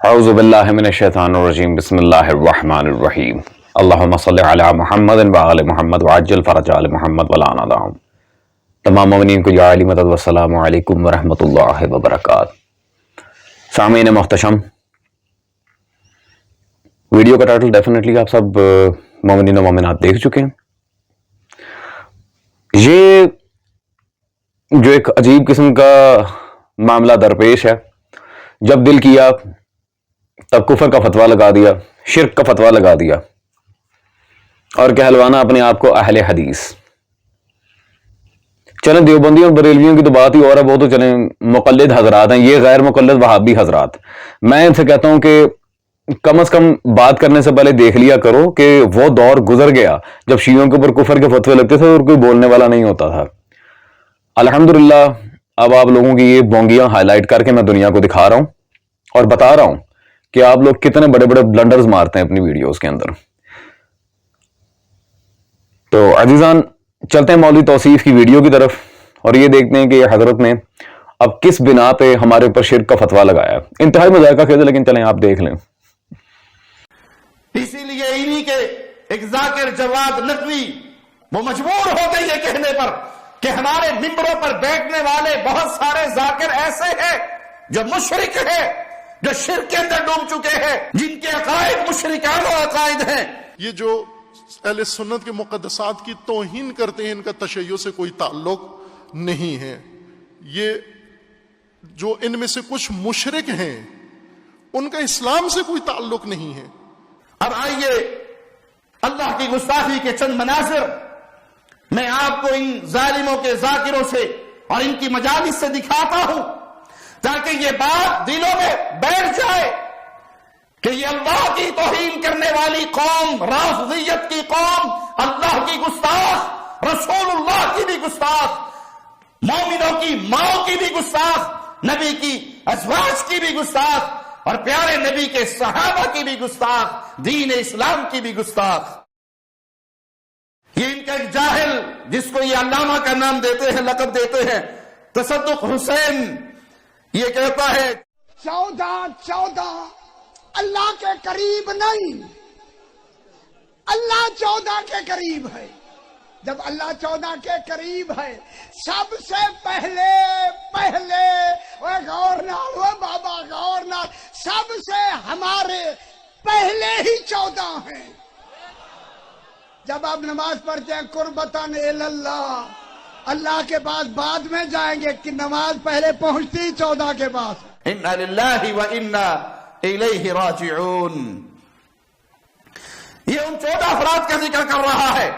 اعوذ باللہ من الشیطان الرجیم بسم اللہ الرحمن الرحیم اللہم صلی علی محمد وعلی محمد وعجل فرج آل محمد ولعن لهم۔ تمام مومنین کو یا علی مدد والسلام علیکم ورحمۃ اللہ وبرکاتہ۔ سامعین محتشم، ویڈیو کا ٹائٹل ڈیفینیٹلی آپ سب مومنین و مومنات دیکھ چکے ہیں۔ یہ جو ایک عجیب قسم کا معاملہ درپیش ہے، جب دل کیا تب کفر کا فتویٰ لگا دیا، شرک کا فتویٰ لگا دیا اور کہلوانا اپنے آپ کو اہل حدیث۔ چلیں دیوبندیوں اور بریلویوں کی تو بات ہی اور ہے، وہ تو چلیں مقلد حضرات ہیں، یہ غیر مقلد وہابی حضرات۔ میں ان سے کہتا ہوں کہ کم از کم بات کرنے سے پہلے دیکھ لیا کرو کہ وہ دور گزر گیا جب شیعوں کے اوپر کفر کے فتوے لگتے تھے اور کوئی بولنے والا نہیں ہوتا تھا۔ الحمدللہ اب آپ لوگوں کی یہ بونگیاں ہائی لائٹ کر کے میں دنیا کو دکھا رہا ہوں اور بتا رہا ہوں کہ آپ لوگ کتنے بڑے بڑے بلنڈرز مارتے ہیں اپنی ویڈیوز کے اندر۔ تو عزیزان، چلتے ہیں مولوی توصیف کی ویڈیو کی طرف اور یہ دیکھتے ہیں کہ یہ حضرت نے اب کس بنا پہ ہمارے اوپر شرک کا فتویٰ لگایا۔ انتہائی مذائقہ خیز ہے، لیکن چلیں آپ دیکھ لیں۔ اسی لیے انہی کے ایک ذاکر جواد نقوی وہ مجبور ہو گئے یہ کہنے پر کہ ہمارے ممبروں پر بیٹھنے والے بہت سارے ذاکر ایسے ہیں جو مشرک ہیں، جو شرک کے اندر ڈوب چکے ہیں، جن کے عقائد مشرکانہ عقائد ہیں۔ یہ جو اہل سنت کے مقدسات کی توہین کرتے ہیں، ان کا تشیع سے کوئی تعلق نہیں ہے۔ یہ جو ان میں سے کچھ مشرک ہیں، ان کا اسلام سے کوئی تعلق نہیں ہے۔ اب آئیے اللہ کی گستاخی کے چند مناظر میں آپ کو ان ظالموں کے ذاکروں سے اور ان کی مجالس سے دکھاتا ہوں، تاکہ یہ بات دلوں میں بیٹھ جائے کہ یہ اللہ کی توہین کرنے والی قوم، رافضیت کی قوم، اللہ کی گستاخ، رسول اللہ کی بھی گستاخ، مومنوں کی ماں کی بھی گستاخ، نبی کی ازواج کی بھی گستاخ اور پیارے نبی کے صحابہ کی بھی گستاخ، دین اسلام کی بھی گستاخ۔ یہ ان کا ایک جاہل جس کو یہ علامہ کا نام دیتے ہیں، لقب دیتے ہیں، تصدق حسین، یہ کہتا ہے 14 اللہ کے قریب نہیں، اللہ 14 کے قریب ہے۔ جب اللہ 14 کے قریب ہے، سب سے پہلے وہ گورنر، وہ بابا گورنر، سب سے ہمارے پہلے ہی 14 ہیں۔ جب آپ نماز پڑھتے ہیں قربتاً اللہ، اللہ کے پاس بعد میں جائیں گے کہ نماز پہلے پہنچتی 14 کے پاس۔ اِنَّا لِلَّهِ وَإِنَّا إِلَيْهِ رَاجِعُونَ۔ یہ ان 14 افراد کا ذکر کر رہا ہے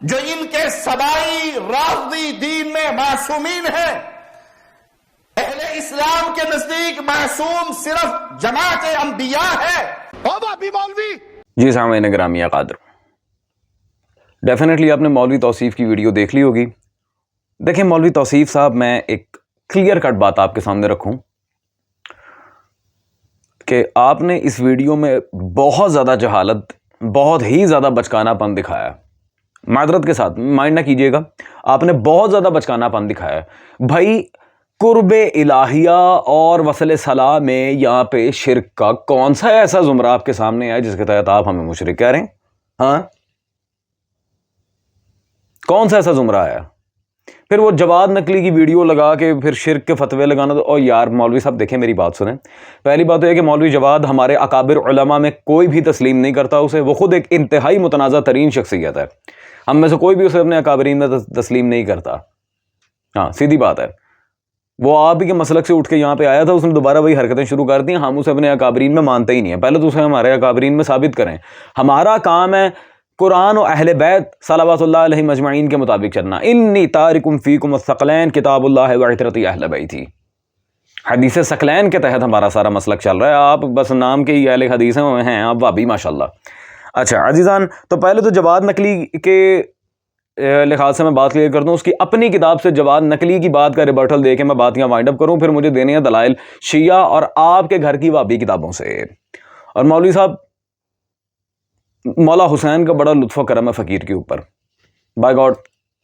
جو ان کے سبائی رافضی دین میں معصومین ہیں۔ اہل اسلام کے نزدیک معصوم صرف جماعت انبیاء ہے۔ او بابی مولوی، جی سامعین گرامی قادر، ڈیفینیٹلی آپ نے مولوی توصیف کی ویڈیو دیکھ لی ہوگی۔ دیکھیں مولوی توصیف صاحب، میں ایک کلیئر کٹ بات آپ کے سامنے رکھوں کہ آپ نے اس ویڈیو میں بہت زیادہ جہالت، بہت ہی زیادہ بچکانا پن دکھایا۔ معذرت کے ساتھ مائنڈ نہ کیجیے گا، آپ نے بہت زیادہ بچکانا پن دکھایا۔ بھائی قرب الہیہ اور وصل صلاح میں یہاں پہ شرک کا کون سا ایسا زمرہ آپ کے سامنے ہے جس کے تحت آپ ہمیں مشرک کہہ رہے ہیں؟ ہاں، کون سا ایسا زمرہ آیا؟ پھر وہ جواد نقلی کی ویڈیو لگا کے پھر شرک کے فتوے لگانا، تو یار مولوی صاحب دیکھیں میری بات سنیں۔ پہلی بات تو یہ کہ مولوی جواد ہمارے اکابر علماء میں کوئی بھی تسلیم نہیں کرتا اسے، وہ خود ایک انتہائی متنازع ترین شخصیت ہے، ہم میں سے کوئی بھی اسے اپنے اکابرین میں تسلیم نہیں کرتا۔ ہاں سیدھی بات ہے، وہ آپ ہی کے مسلک سے اٹھ کے یہاں پہ آیا تھا، اس نے دوبارہ وہی حرکتیں شروع کر دی ہیں، ہم اسے اپنے اکابرین میں مانتے ہی نہیں ہیں۔ پہلے تو اسے ہمارے اکابرین میں ثابت کریں۔ ہمارا کام ہے قرآن و اہل بیت صلوات اللہ علیہ مجمعین کے مطابق چلنا۔ انی تارکم فیکم الثقلین کتاب اللہ و عترتی اہل بیتی، حدیث ثقلین کے تحت ہمارا سارا مسلک چل رہا ہے۔ آپ بس نام کے ہی اہل حدیث ہیں، آپ وہابی ماشاءاللہ۔ اچھا عزیزان، تو پہلے تو جواد نقلی کے لحاظ سے میں بات کلیئر کرتا ہوں، اس کی اپنی کتاب سے جواد نقلی کی بات کا ریبرٹل دے کے میں بات یہاں وائنڈ اپ کروں، پھر مجھے دینے ہیں دلائل شیعہ اور آپ کے گھر کی وہابی کتابوں سے۔ اور مولوی صاحب، مولا حسین کا بڑا لطف و کرم ہے فقیر کے اوپر، بائی گاڈ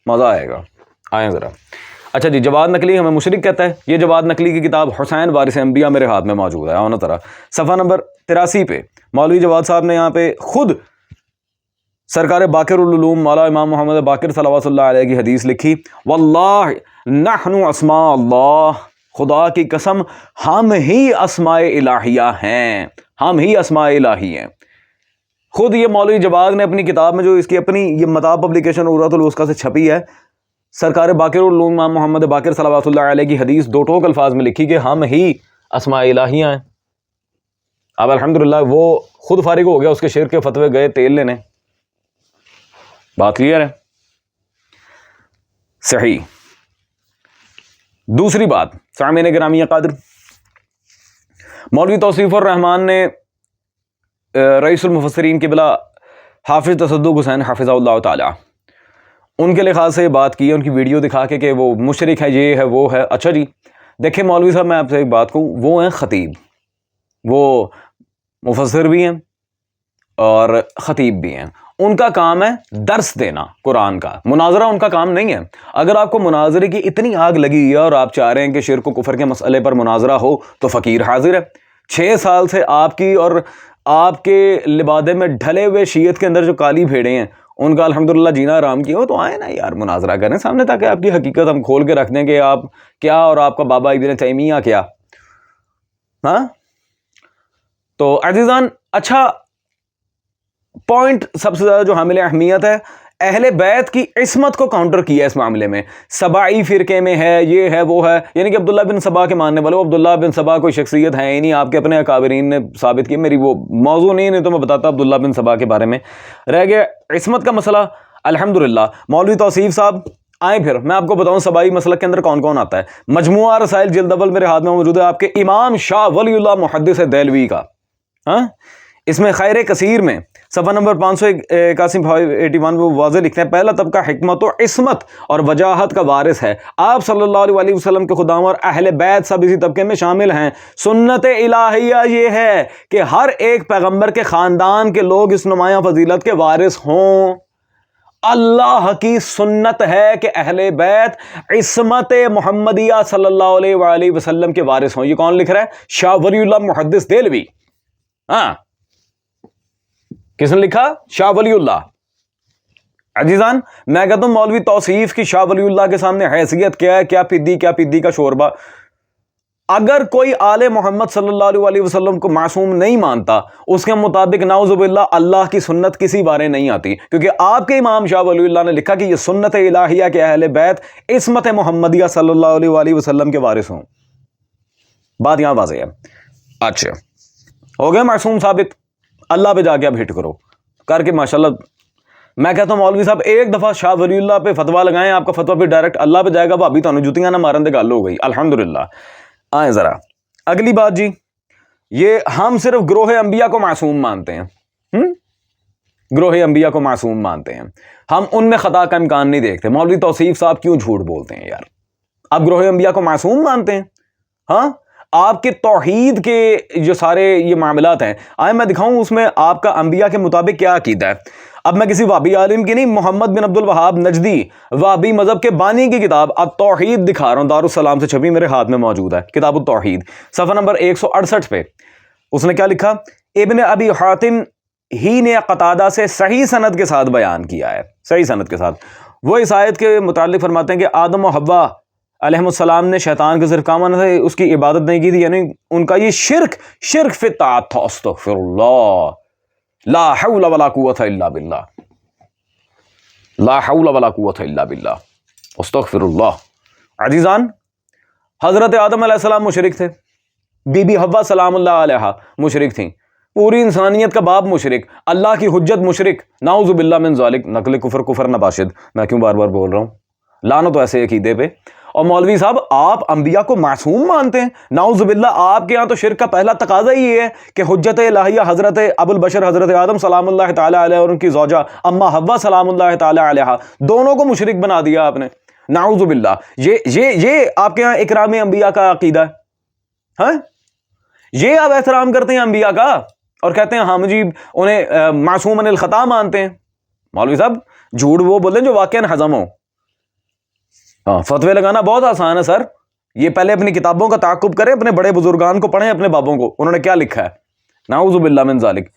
مزہ آئے گا، آئیں ذرا۔ اچھا جی، جواد نقلی ہمیں مشرک کہتا ہے. یہ جواد نقلی کی کتاب حسین وارث انبیاء میرے ہاتھ میں موجود ہے اونہ طرح صفحہ نمبر 83 پہ مولوی جواد صاحب نے یہاں پہ خود سرکار باقر العلوم مولا امام محمد باقر صلوات اللہ علیہ کی حدیث لکھی. واللہ نحن اسماء اللہ، خدا کی قسم ہم ہی اسماء الہیہ ہیں، ہم ہی اسماء الہی ہیں. خود یہ مولوی جواد نے اپنی کتاب میں جو اس کی اپنی یہ مطاب پبلیکیشن عروۃ الوثقی سے چھپی ہے، سرکار باقر العلوم امام محمد باقر صلوات اللہ علیہ کی حدیث دو ٹوک الفاظ میں لکھی کہ ہم ہی اسماء الہیہ ہیں. اب الحمدللہ وہ خود فارغ ہو گیا، اس کے شرک کے فتوے گئے تیل لینے. بات کلیئر ہے؟ صحیح. دوسری بات سامعین گرامی قادر، مولوی توصیف الرحمان نے رئیس المفسرین قبلہ حافظ تصدق حسین حافظہ اللہ تعالی ان کے لحاظ سے یہ بات کی ہے، ان کی ویڈیو دکھا کے کہ وہ مشرک ہے، یہ ہے وہ ہے. اچھا جی دیکھیں مولوی صاحب، میں آپ سے ایک بات کہوں، وہ ہیں خطیب، وہ مفسر بھی ہیں اور خطیب بھی ہیں. ان کا کام ہے درس دینا قرآن کا، مناظرہ ان کا کام نہیں ہے. اگر آپ کو مناظرے کی اتنی آگ لگی ہے اور آپ چاہ رہے ہیں کہ شرک و کفر کے مسئلے پر مناظرہ ہو تو فقیر حاضر ہے. 6 سال سے آپ کی اور آپ کے لبادے میں ڈھلے ہوئے شیعت کے اندر جو کالی بھیڑیں ہیں ان کا الحمدللہ جینا آرام کیا ہو، تو آئے نا یار مناظرہ کریں سامنے، تاکہ آپ کی حقیقت ہم کھول کے رکھ دیں کہ آپ کیا اور آپ کا بابا ابن تیمیہ کیا. ہاں تو عزیزان، اچھا پوائنٹ سب سے زیادہ جو حامل اہمیت ہے، اہل بیت کی عصمت کو کاؤنٹر کیا اس معاملے میں. سبائی فرقے میں ہے، یہ ہے وہ ہے، یعنی کہ عبداللہ بن سبا کے ماننے والے، عبداللہ بن سبا کوئی شخصیت ہے ہی نہیں، آپ کے اپنے اکابرین نے ثابت کی. میری وہ موضوع نہیں تو میں بتاتا عبداللہ بن سبا کے بارے میں. رہ گیا عصمت کا مسئلہ. الحمدللہ مولوی توصیف صاحب آئیں، پھر میں آپ کو بتاؤں سبائی مسلک کے اندر کون کون آتا ہے. مجموعہ رسائل جلد اول میرے ہاتھ میں موجود ہے، آپ کے امام شاہ ولی اللہ محدث دہلوی کا. ہاں اس میں خیر کثیر میں صفحہ نمبر 581 وہ واضح لکھتے ہیں، پہلا طبقہ حکمت و عصمت اور وجاہت کا وارث ہے. آپ صلی اللہ علیہ وسلم کے خدام اور اہل بیت سب اسی طبقے میں شامل ہیں. سنت الہیہ یہ ہے کہ ہر ایک پیغمبر کے خاندان کے لوگ اس نمایاں فضیلت کے وارث ہوں. اللہ کی سنت ہے کہ اہل بیت عصمت محمدیہ صلی اللہ علیہ وآلہ وسلم کے وارث ہوں. یہ کون لکھ رہا ہے؟ شاہ ولی اللہ محدث دہلوی. ہاں کس نے لکھا؟ شاہ ولی اللہ. عزیزان میں کہتا ہوں مولوی توصیف کی شاہ ولی اللہ کے سامنے حیثیت کیا ہے؟ کیا پدی کا شوربہ. اگر کوئی آل محمد صلی اللہ علیہ وسلم کو معصوم نہیں مانتا، اس کے مطابق نعوذ باللہ اللہ کی سنت کسی بارے نہیں آتی، کیونکہ آپ کے امام شاہ ولی اللہ نے لکھا کہ یہ سنت الہیہ کے اہل بیت عصمت محمدیہ صلی اللہ علیہ وسلم کے وارث ہوں. بات یہاں واضح ہے. اچھا ہو گیا معصوم ثابت. اللہ پہ جا کے آپ ہٹ کرو کر کے ماشاءاللہ. میں کہتا ہوں مولوی صاحب ایک دفعہ شاہ ولی اللہ پہ فتویٰ لگائیں، آپ کا فتویٰ پہ ڈائریکٹ اللہ پہ جائے گا. بھابی تو جوتیاں نہ مارن دے گل ہو گئی. الحمدللہ. آئیں ذرا اگلی بات جی، یہ ہم صرف گروہ انبیاء کو معصوم مانتے ہیں. گروہ انبیاء کو معصوم مانتے ہیں، ہم ان میں خطا کا امکان نہیں دیکھتے. مولوی توصیف صاحب کیوں جھوٹ بولتے ہیں یار؟ آپ گروہ انبیاء کو معصوم مانتے ہیں؟ ہاں آپ کے توحید کے جو سارے یہ معاملات ہیں، آئے میں دکھاؤں اس میں آپ کا انبیاء کے مطابق کیا عقیدہ ہے. اب میں کسی وہابی عالم کی نہیں، محمد بن عبد الوہاب نجدی وہابی مذہب کے بانی کی کتاب التوحید دکھا رہا ہوں، دارالسلام سے چھپی میرے ہاتھ میں موجود ہے، کتاب التوحید صفحہ نمبر 168 پہ اس نے کیا لکھا؟ ابن ابی حاتم ہی نے قتادہ سے صحیح سند کے ساتھ بیان کیا ہے، صحیح سند کے ساتھ. وہ اس آیت کے متعلق فرماتے ہیں کہ آدم و حوا علیہ السلام نے شیطان کے صرف کام سے اس کی عبادت نہیں کی تھی، یعنی ان کا یہ شرک فی الطاعت تھا. استغفر اللہ، لا حول ولا قوت الا باللہ، لا حول ولا قوت الا باللہ، استغفر اللہ. عزیزان حضرت آدم علیہ السلام مشرک تھے، بی بی حوا سلام اللہ علیہا مشرک تھیں، پوری انسانیت کا باپ مشرک، اللہ کی حجت مشرک، نعوذ باللہ من ذالک. نقل کفر نباشد، میں کیوں بار بار بول رہا ہوں، لعنت تو ایسے عقیدے پہ. اور مولوی صاحب آپ انبیاء کو معصوم مانتے ہیں؟ نعوذ باللہ. آپ کے ہاں تو شرک کا پہلا تقاضا ہی یہ ہے کہ حجت الہیہ حضرت ابو البشر حضرت آدم سلام اللہ تعالی علیہ اور ان کی زوجہ اما حوا سلام اللہ تعالی علیہ دونوں کو مشرک بنا دیا آپ نے. نعوذ باللہ. یہ آپ کے ہاں اکرام انبیاء کا عقیدہ ہے؟ ہاں یہ آپ احترام کرتے ہیں انبیاء کا اور کہتے ہیں ہم جی انہیں معصوم عن الخطا مانتے ہیں. مولوی صاحب جھوٹ وہ بولیں جو واقعاً ہضم ہو. ہاں فتوے لگانا بہت آسان ہے سر. یہ پہلے اپنی کتابوں کا تعاقب کریں, اپنے بڑے بزرگان کو پڑھیں, اپنے بابوں کو, انہوں نے کیا لکھا ہے. نعوذ باللہ من ذالک.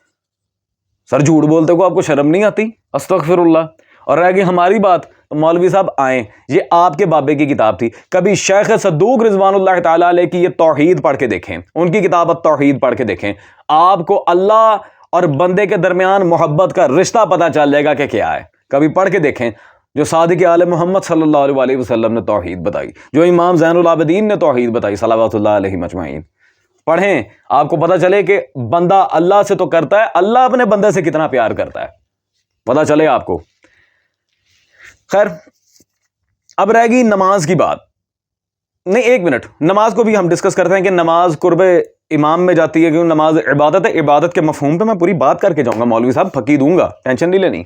سر جھوٹ بولتے کو آپ کو شرم نہیں آتی؟ استغفر اللہ. اور رہ گئی ہماری بات, تو مولوی صاحب آئیں, یہ آپ کے بابے کی کتاب تھی. کبھی شیخ صدوق رضوان اللہ تعالیٰ علیہ کی یہ توحید پڑھ کے دیکھیں, ان کی کتاب التوحید پڑھ کے دیکھیں, آپ کو اللہ اور بندے کے درمیان محبت کا رشتہ پتہ چل جائے گا کہ کیا ہے. کبھی پڑھ کے دیکھیں جو صادق آل محمد صلی اللہ علیہ وسلم نے توحید بتائی, جو امام زین العابدین نے توحید بتائی صلوات اللہ علیہ مجمعین. پڑھیں, آپ کو پتہ چلے کہ بندہ اللہ سے تو کرتا ہے, اللہ اپنے بندے سے کتنا پیار کرتا ہے, پتہ چلے آپ کو. خیر, اب رہ گئی نماز کی بات. نہیں ایک منٹ, نماز کو بھی ہم ڈسکس کرتے ہیں کہ نماز قرب امام میں جاتی ہے, کیوں نماز عبادت ہے. عبادت کے مفہوم پہ میں پوری بات کر کے جاؤں گا مولوی صاحب, پھکی دوں گا, ٹینشن نہیں لینی.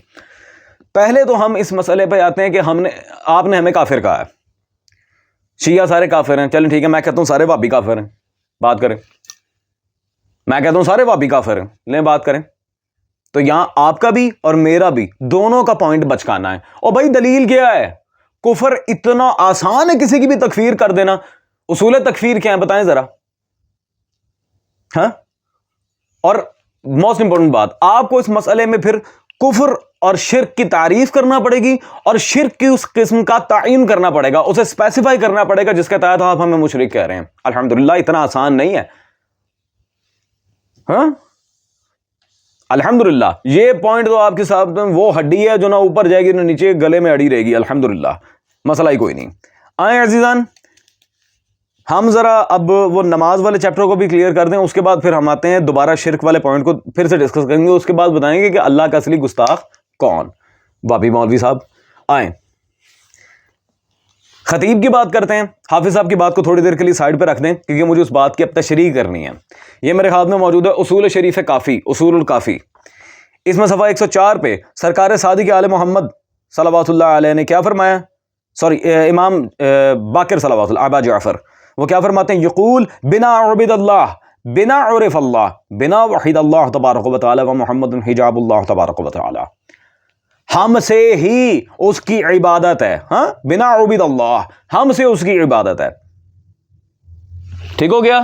پہلے تو ہم اس مسئلے پہ آتے ہیں کہ آپ نے ہمیں کافر کہا ہے, شیعہ سارے کافر ہیں. چلیں ٹھیک ہے, میں کہتا ہوں سارے وہابی کافر ہیں, بات کریں. میں کہتا ہوں سارے وہابی کافر ہیں, لیں بات کریں. تو یہاں آپ کا بھی اور میرا بھی دونوں کا پوائنٹ بچکانا ہے. اور بھائی دلیل کیا ہے؟ کفر اتنا آسان ہے کسی کی بھی تکفیر کر دینا. اصول تکفیر کیا ہے بتائیں ذرا. ہاں, اور موسٹ امپورٹنٹ بات, آپ کو اس مسئلے میں پھر کفر اور شرک کی تعریف کرنا پڑے گی, اور شرک کی اس قسم کا تعین کرنا پڑے گا, اسے اسپیسیفائی کرنا پڑے گا جس کے تحت آپ ہمیں مشرک کہہ رہے ہیں. الحمدللہ اتنا آسان نہیں ہے. ہاں الحمدللہ, یہ پوائنٹ تو آپ کے ساتھ وہ ہڈی ہے جو نہ اوپر جائے گی نہ نیچے, گلے میں اڑی رہے گی. الحمدللہ, مسئلہ ہی کوئی نہیں. آئیں عزیزان, ہم ذرا اب وہ نماز والے چیپٹر کو بھی کلیئر کر دیں, اس کے بعد پھر ہم آتے ہیں دوبارہ شرک والے پوائنٹ کو پھر سے ڈسکس کریں گے. اس کے بعد بتائیں گے کہ اللہ کا اصلی گستاخ کون. بابی مولوی صاحب آئیں, خطیب کی بات کرتے ہیں. حافظ صاحب کی بات کو تھوڑی دیر کے لیے سائڈ پہ رکھ دیں, کیونکہ مجھے اس بات کی اب تشریح کرنی ہے. یہ میرے ہاتھ میں موجود ہے اصول شریف کافی, اصول الکافی. اس میں صفحہ 104 پہ سرکار صادق آل محمد صلوات اللہ علیہ نے کیا فرمایا, امام باقر صلوات اللہ ابا جعفر, وہ کیا فرماتے ہیں؟ یقول بنا عبد اللہ بنا عرف اللہ بنا وحید اللہ تبارک و تعالی و محمد حجاب اللہ تبارک و تعالی. ہم سے ہی اس کی عبادت ہے. ہاں, بنا عبد اللہ, ہم سے اس کی عبادت ہے. ٹھیک ہو گیا.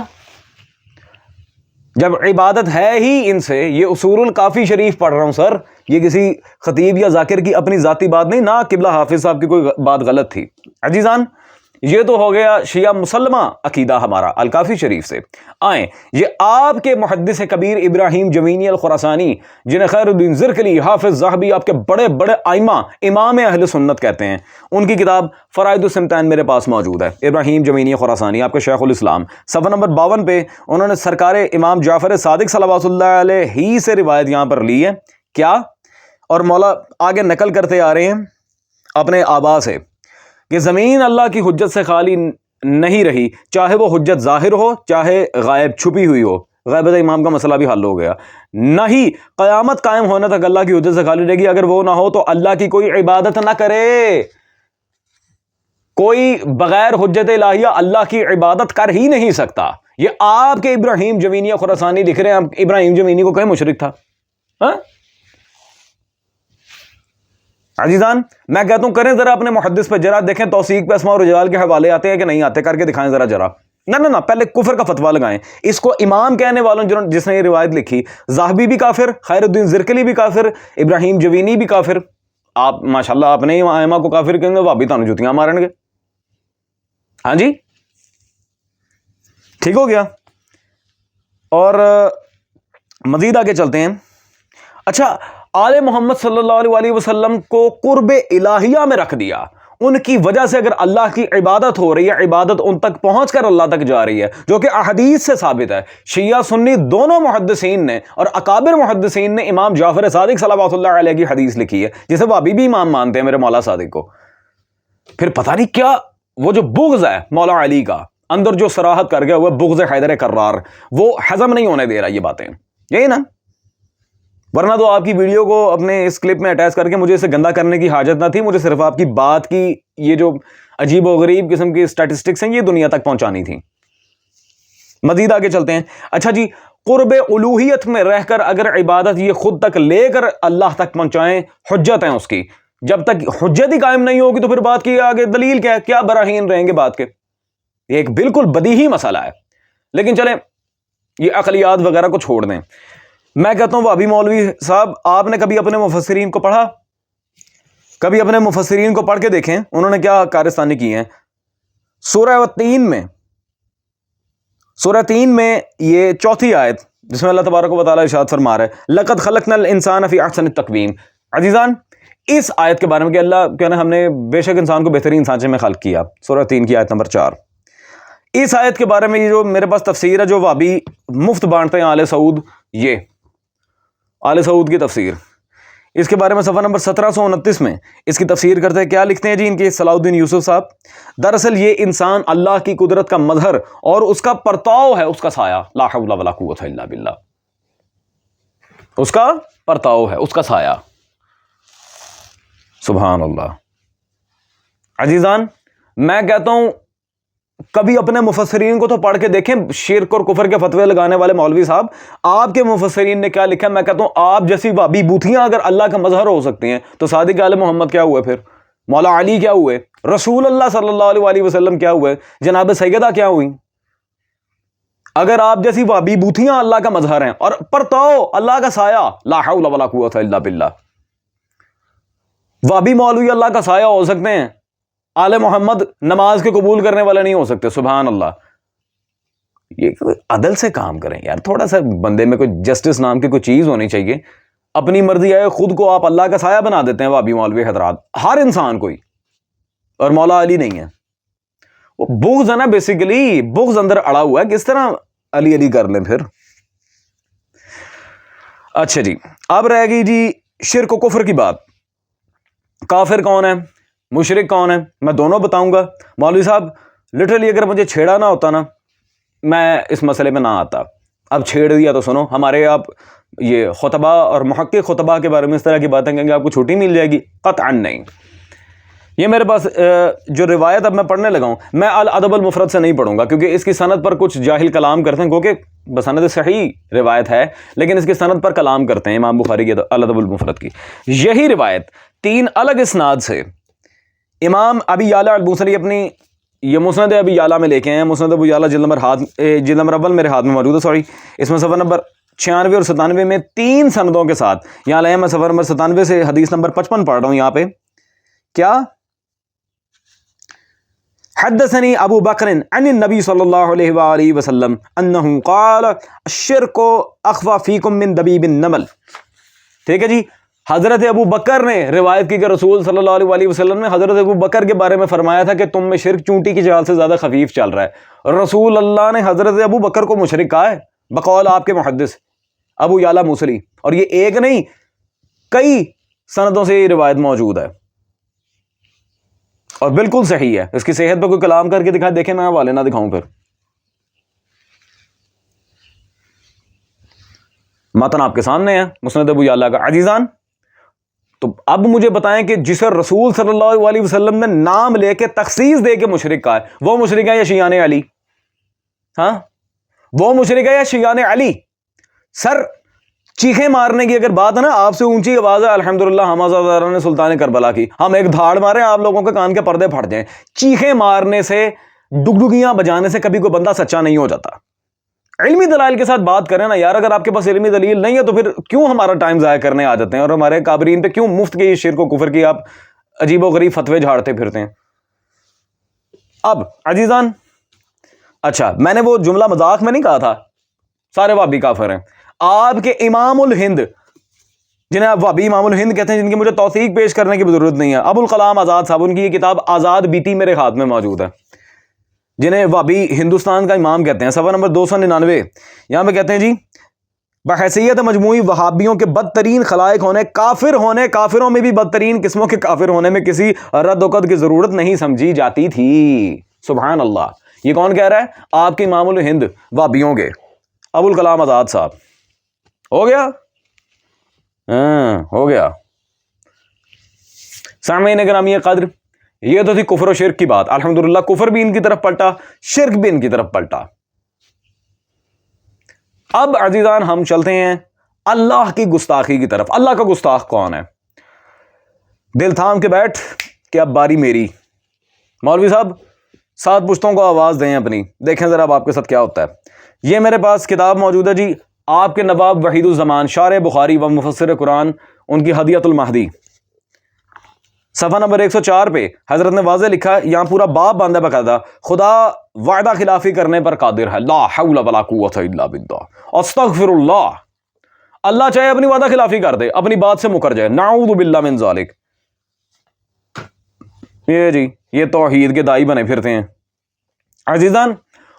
جب عبادت ہے ہی ان سے, یہ اصول الکافی شریف پڑھ رہا ہوں سر, یہ کسی خطیب یا ذاکر کی اپنی ذاتی بات نہیں, نہ قبلہ حافظ صاحب کی کوئی بات غلط تھی. عزیزان, یہ تو ہو گیا شیعہ مسلمہ عقیدہ ہمارا الکافی شریف سے. آئیں, یہ آپ کے محدث کبیر ابراہیم جوینی الخراسانی, جنہیں خیر الدین زرکلی, حافظ ذہبی, آپ کے بڑے بڑے ائمہ امام اہل سنت کہتے ہیں, ان کی کتاب فرائض السمتین میرے پاس موجود ہے. ابراہیم جوینی خراسانی, آپ کے شیخ الاسلام, صفحہ نمبر 52 پہ انہوں نے سرکار امام جعفر صادق صلوات اللہ علیہ ہی سے روایت یہاں پر لی ہے. کیا؟ اور مولا آگے نقل کرتے آ رہے ہیں اپنے آبا سے کہ زمین اللہ کی حجت سے خالی نہیں رہی, چاہے وہ حجت ظاہر ہو چاہے غائب چھپی ہوئی ہو. غیبت امام کا مسئلہ بھی حل ہو گیا. نہ ہی قیامت قائم ہونے تک اللہ کی حجت سے خالی رہے گی. اگر وہ نہ ہو تو اللہ کی کوئی عبادت نہ کرے, کوئی بغیر حجت الہیہ اللہ کی عبادت کر ہی نہیں سکتا. یہ آپ کے ابراہیم جوینی خراسانی لکھ رہے ہیں. ابراہیم جوینی کو کہیں مشرک تھا؟ ہاں عزیزان, میں کہتا ہوں کریں ذرا اپنے محدث پہ جرا دیکھیں, توثیق پہ اسماء و رجال کے حوالے آتے ہیں کہ نہیں آتے, کر کے دکھائیں ذرا. نہ پہلے کفر کا فتویٰ لگائیں. اس کو امام کہنے والوں جس نے یہ روایت لکھی, ذہبی بھی کافر, خیر الدین زرکلی بھی کافر, ابراہیم جوینی بھی کافر. آپ ماشاءاللہ اپنے ائمہ کو کافر کہیں گے, وہ بھی تانوں جوتیاں مارن گے. ہاں جی, ٹھیک ہو گیا. اور مزید آگے چلتے ہیں. اچھا, آل محمد صلی اللہ علیہ وسلم کو قرب الہیہ میں رکھ دیا, ان کی وجہ سے اگر اللہ کی عبادت ہو رہی ہے, عبادت ان تک پہنچ کر اللہ تک جا رہی ہے, جو کہ احادیث سے ثابت ہے. شیعہ سنی دونوں محدثین نے اور اکابر محدثین نے امام جعفر صادق صلوات اللہ علیہ کی حدیث لکھی ہے, جسے وہ ابھی بھی امام مانتے ہیں میرے مولا صادق کو. پھر پتہ نہیں کیا وہ جو بغض ہے مولا علی کا, اندر جو صراحت کر گیا وہ بغض حیدر کرار, وہ ہضم نہیں ہونے دے رہا یہ باتیں. یہی نا, ورنہ تو آپ کی ویڈیو کو اپنے اس کلپ میں اٹیچ کر کے مجھے اسے گندا کرنے کی حاجت نہ تھی. مجھے صرف آپ کی بات کی یہ جو عجیب و غریب قسم کی اسٹیٹسٹکس ہیں یہ دنیا تک پہنچانی تھی. مزید آگے چلتے ہیں. اچھا جی, قرب الوہیت میں رہ کر اگر عبادت یہ خود تک لے کر اللہ تک پہنچائیں, حجت ہیں اس کی, جب تک حجت ہی قائم نہیں ہوگی تو پھر بات کی آگے دلیل کیا ہے؟ کیا براہین رہیں گے بات کے؟ یہ ایک بالکل بدیہی مسئلہ ہے. لیکن چلیں یہ عقلیات وغیرہ کو چھوڑ دیں. میں کہتا ہوں وہابی مولوی صاحب آپ نے کبھی اپنے مفسرین کو پڑھا؟ کبھی اپنے مفسرین کو پڑھ کے دیکھیں انہوں نے کیا کارستانی کی ہیں. سورہ 3 میں یہ 4 آیت جس میں اللہ تبارک و تعالیٰ ارشاد فرما رہا ہے لَقَدْ خَلَقْنَا الْإِنسَانَ فِي أَحْسَنِ تَقْوِيمٍ. عزیزان اس آیت کے بارے میں کہ اللہ کہنا ہم نے بے شک انسان کو بہترین سانچے میں خلق کیا، سورہ 3 کی آیت نمبر 4. اس آیت کے بارے میں یہ جو میرے پاس تفسیر ہے جو وہابی مفت بانٹتے ہیں آل سعود، یہ آل سعود کی تفسیر، اس کے بارے میں صفحہ نمبر 1729 میں اس کی تفسیر کرتے ہیں. کیا لکھتے ہیں جی ان کے صلاح الدین یوسف صاحب؟ دراصل یہ انسان اللہ کی قدرت کا مظہر اور اس کا پرتاؤ ہے، اس کا سایہ. لا حول ولا قوت الا باللہ. اس کا پرتاؤ ہے، اس کا سایہ. سبحان اللہ. عزیزان میں کہتا ہوں کبھی اپنے مفسرین کو تو پڑھ کے دیکھیں. شرک اور کفر کے فتوے لگانے والے مولوی صاحب آپ کے مفسرین نے کیا لکھا ہے؟ میں کہتا ہوں آپ جیسی وہابی بوتھیاں اگر اللہ کا مظہر ہو سکتی ہیں تو صادق آل محمد کیا ہوئے، پھر مولا علی کیا ہوئے، رسول اللہ صلی اللہ علیہ وسلم کیا ہوئے، جناب سیدہ کیا ہوئی؟ اگر آپ جیسی وہابی بوتھیاں اللہ کا مظہر ہیں اور پرتاؤ اللہ کا سایہ، لا حول ولا قوت الا باللہ. وہابی مولوی اللہ کا سایہ ہو سکتے ہیں، آل محمد نماز کے قبول کرنے والے نہیں ہو سکتے. سبحان اللہ. یہ عدل سے کام کریں یار، تھوڑا سا بندے میں کوئی جسٹس نام کی کوئی چیز ہونی چاہیے. اپنی مرضی ہے، خود کو آپ اللہ کا سایہ بنا دیتے ہیں وہابی مولوی حضرات، ہر انسان کوئی، اور مولا علی نہیں ہے. وہ بغض ہے نا، بیسیکلی بغض اندر اڑا ہوا ہے، کس طرح علی علی کر لیں پھر. اچھا جی اب رہ گئی جی شرک و کفر کی بات. کافر کون ہے، مشرک کون ہے؟ میں دونوں بتاؤں گا. مولوی صاحب لٹرلی اگر مجھے چھیڑا نہ ہوتا نا میں اس مسئلے میں نہ آتا. اب چھیڑ دیا تو سنو، ہمارے آپ یہ خطبہ اور محقق خطبہ کے بارے میں اس طرح کی باتیں کہیں گے آپ کو چھٹی مل جائے گی، قطعا نہیں. یہ میرے پاس جو روایت اب میں پڑھنے لگا ہوں، میں الادب المفرد سے نہیں پڑھوں گا کیونکہ اس کی سند پر کچھ جاہل کلام کرتے ہیں، کیونکہ بسند صحیح روایت ہے لیکن اس کی سند پر کلام کرتے ہیں امام بخاری کی الادب المفرد کی. یہی روایت 3 الگ اسناد سے امام ابی یعلا البوصری اپنی یہ مسند ابی یعلا میں لے کے ہیں. مسند ابی یعلا جلد نمبر اول میرے ہاتھ میں موجود ہے، سوری اس میں صفحہ نمبر 96 اور 97 میں 3 سندوں کے ساتھ. یہاں لائے میں صفحہ نمبر 97 سے حدیث نمبر 55 پڑھ رہا ہوں. یہاں پہ کیا حدثنی ابو بکر عن النبی صلی اللہ علیہ وآلہ وسلم انہ قال الشرک اخفی فیکم من دبیب النمل. ٹھیک ہے جی، حضرت ابو بکر نے روایت کی کہ رسول صلی اللہ علیہ وسلم نے حضرت ابو بکر کے بارے میں فرمایا تھا کہ تم میں شرک چونٹی کی چال سے زیادہ خفیف چل رہا ہے. رسول اللہ نے حضرت ابو بکر کو مشرک کہا ہے بقول آپ کے محدث ابو یعلا موصلی، اور یہ ایک نہیں کئی سندوں سے یہ روایت موجود ہے اور بالکل صحیح ہے. اس کی صحت پہ کوئی کلام کر کے دکھائے، دیکھیں میں حوالے نہ دکھاؤں پھر. متن آپ کے سامنے ہے مسند ابو یعلا کا. عزیزان تو اب مجھے بتائیں کہ جسے رسول صلی اللہ علیہ وسلم نے نام لے کے تخصیص دے کے مشرک کہا ہے، وہ مشرک ہے یا شیعان علی؟ ہاں وہ مشرک ہے یا شیعان علی؟ سر چیخیں مارنے کی اگر بات ہے نا، آپ سے اونچی آواز ہے الحمدللہ ہم آزادارہ نے سلطان کربلا کی، ہم ایک دھاڑ مارے آپ لوگوں کے کان کے پردے پھٹ جائیں. چیخیں مارنے سے ڈگڈگیاں بجانے سے کبھی کوئی بندہ سچا نہیں ہو جاتا. علمی دلائل کے ساتھ بات کریں نا یار. اگر آپ کے پاس علمی دلیل نہیں ہے تو پھر کیوں ہمارا ٹائم ضائع کرنے آ جاتے ہیں اور ہمارے کابرین پہ کیوں مفت کے شرک و کفر کی آپ عجیب و غریب فتوے جھاڑتے پھرتے ہیں. اب عزیزان اچھا میں نے وہ جملہ مذاق میں نہیں کہا تھا سارے وہابی کافر ہیں. آپ کے امام الہند جنہیں آپ وہابی امام الہند کہتے ہیں، جن کی مجھے توثیق پیش کرنے کی ضرورت نہیں ہے، ابو الکلام آزاد صاحب، ان کی یہ کتاب آزاد بیتی میرے ہاتھ میں موجود ہے، جنہیں وہابی ہندوستان کا امام کہتے ہیں. صفحہ نمبر 299 یہاں پہ کہتے ہیں جی بحیثیت مجموعی وہابیوں کے بدترین خلائق ہونے، کافر ہونے، کافروں میں بھی بدترین قسموں کے کافر ہونے میں کسی رد و قد کی ضرورت نہیں سمجھی جاتی تھی. سبحان اللہ. یہ کون کہہ رہا ہے؟ آپ کے امام الہند وہابیوں کے ابو الکلام آزاد صاحب. ہو گیا ہو گیا. سامعین گرامی قدر، یہ تو تھی کفر و شرک کی بات. الحمدللہ کفر بھی ان کی طرف پلٹا، شرک بھی ان کی طرف پلٹا. اب عزیزان ہم چلتے ہیں اللہ کی گستاخی کی طرف. اللہ کا گستاخ کون ہے؟ دل تھام کے بیٹھ کہ اب باری میری. مولوی صاحب 7 پشتوں کو آواز دیں اپنی, دیکھیں ذرا اب آپ کے ساتھ کیا ہوتا ہے. یہ میرے پاس کتاب موجود ہے جی, آپ کے نواب وحید الزمان شارح بخاری و مفسر قرآن, ان کی ہدیۃ المہدی, صفحہ نمبر 104 پہ حضرت نے واضح لکھا, یہاں پورا باب باندھا باقاعدہ, خدا وعدہ خلافی کرنے پر قادر ہے, لا حول ولا قوت الا باللہ, استغفر اللہ. اللہ چاہے اپنی وعدہ خلافی کر دے, اپنی بات سے مکر جائے, نعوذ باللہ من ذالک. یہ جی یہ توحید کے دائی بنے پھرتے ہیں عزیزان.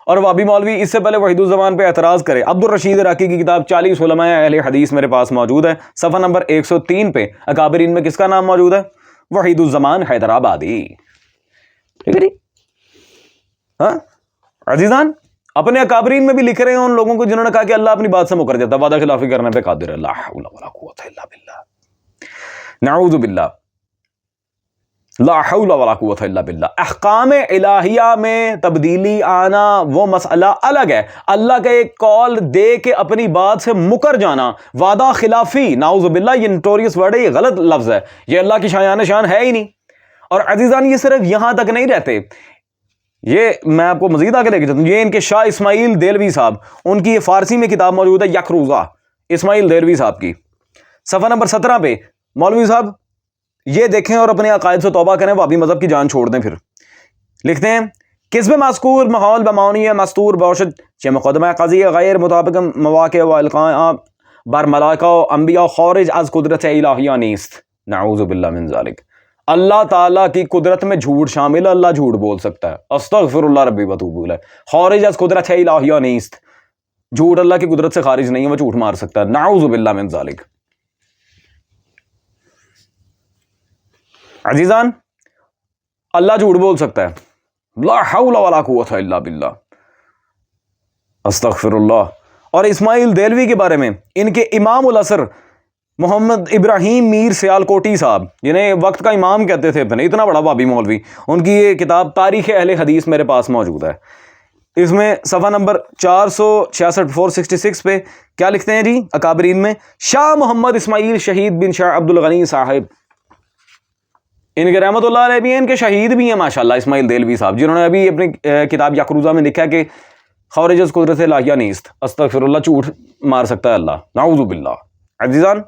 اور وابی مولوی اس سے پہلے وحید الزمان پہ اعتراض کرے, عبد الرشید عراقی کی کتاب 40 علماء اہل حدیث میرے پاس موجود ہے, صفحہ نمبر 103 پہ اکابرین میں کس کا نام موجود ہے؟ وحید الزمان حیدرآبادی. ٹھیک ہے جی. ہاں عزیزان, اپنے اکابرین میں بھی لکھ رہے ہیں ان لوگوں کو جنہوں نے کہا کہ اللہ اپنی بات سے مکر جاتا, وعدہ خلافی کرنے پہ قادر ہے, لا حول ولا قوت الا باللہ, نعوذ باللہ, لا حول ولا قوت الا باللہ. احکام الہیہ میں تبدیلی آنا وہ مسئلہ الگ ہے, اللہ کا ایک کال دے کے اپنی بات سے مکر جانا, وعدہ خلافی, نعوذ باللہ, یہ نوٹوریس ورڈ ہے, یہ غلط لفظ ہے, یہ اللہ کی شان ہے ہی نہیں. اور عزیزان یہ صرف یہاں تک نہیں رہتے, یہ میں آپ کو مزید آگے لے کے چلتا ہوں. یہ ان کے شاہ اسماعیل دہلوی صاحب, ان کی یہ فارسی میں کتاب موجود ہے, یک روزہ, اسماعیل دہلوی صاحب کی, صفحہ نمبر 17 پہ. مولوی صاحب یہ دیکھیں اور اپنے عقائد سے توبہ کریں, وابی مذہب کی جان چھوڑ دیں. پھر لکھتے ہیں, کس میں مذکور ماحول بمعنی مستور باشد چه مقدمه قضیه غیر مطابق مواقع و القاء بر ملائکه و انبیاء خارج از قدرت الہیہ نیست, نعوذ باللہ من ذالک. اللہ تعالیٰ کی قدرت میں جھوٹ شامل ہے, اللہ جھوٹ بول سکتا ہے, استغفر اللہ ربی واتوب الیہ. خارج از قدرت الہیہ نیست, جھوٹ اللہ کی قدرت سے خارج نہیں ہے, وہ جھوٹ مار سکتا ہے, نعوذ باللہ من ذالک. عزیزان اللہ جھوٹ بول سکتا ہے, لا حول ولا قوت الا باللہ, استغفر اللہ. اور اسماعیل دہلوی کے بارے میں ان کے امام العصر محمد ابراہیم میر سیالکوٹی صاحب, جنہیں وقت کا امام کہتے تھے اپنے, اتنا بڑا وابی مولوی, ان کی یہ کتاب تاریخ اہل حدیث میرے پاس موجود ہے. اس میں صفحہ نمبر 466 پہ کیا لکھتے ہیں جی اکابرین میں, شاہ محمد اسماعیل شہید بن شاہ عبد الغنی صاحب, ان کے رحمت اللہ علیہ بھی ہیں, ان کے شہید بھی ہیں ماشاءاللہ, اسماعیل دہلوی صاحب, جنہوں نے ابھی اپنی کتاب یقروزہ میں لکھا کہ خارج از قدرت الہیہ نیست, استغفر اللہ, جھوٹ مار سکتا ہے اللہ, نعوذ باللہ. عزیزان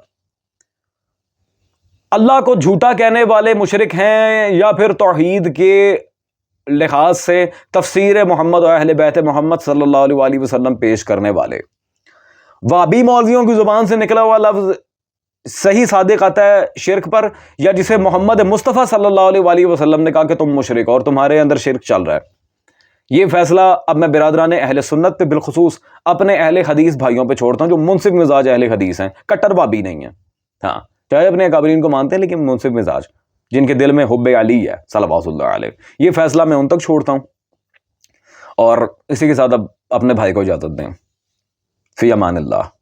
اللہ کو جھوٹا کہنے والے مشرک ہیں یا پھر توحید کے لحاظ سے تفسیر محمد و اہل بیت محمد صلی اللہ علیہ وآلہ وسلم پیش کرنے والے. وابی مولویوں کی زبان سے نکلا ہوا لفظ صحیح صادق آتا ہے شرک پر, یا جسے محمد مصطفیٰ صلی اللہ علیہ وآلہ وسلم نے کہا کہ تم مشرک اور تمہارے اندر شرک چل رہا ہے. یہ فیصلہ اب میں برادران اہل سنت پہ بالخصوص اپنے اہل حدیث بھائیوں پہ چھوڑتا ہوں جو منصف مزاج اہل حدیث ہیں, کٹر وابی نہیں ہیں. ہاں چاہے اپنے اکابرین کو مانتے ہیں لیکن منصف مزاج, جن کے دل میں حب علی ہے صلوات اللہ علیہ. یہ فیصلہ میں ان تک چھوڑتا ہوں. اور اسی کے ساتھ اب اپنے بھائی کو اجازت دیں, فی امان اللہ.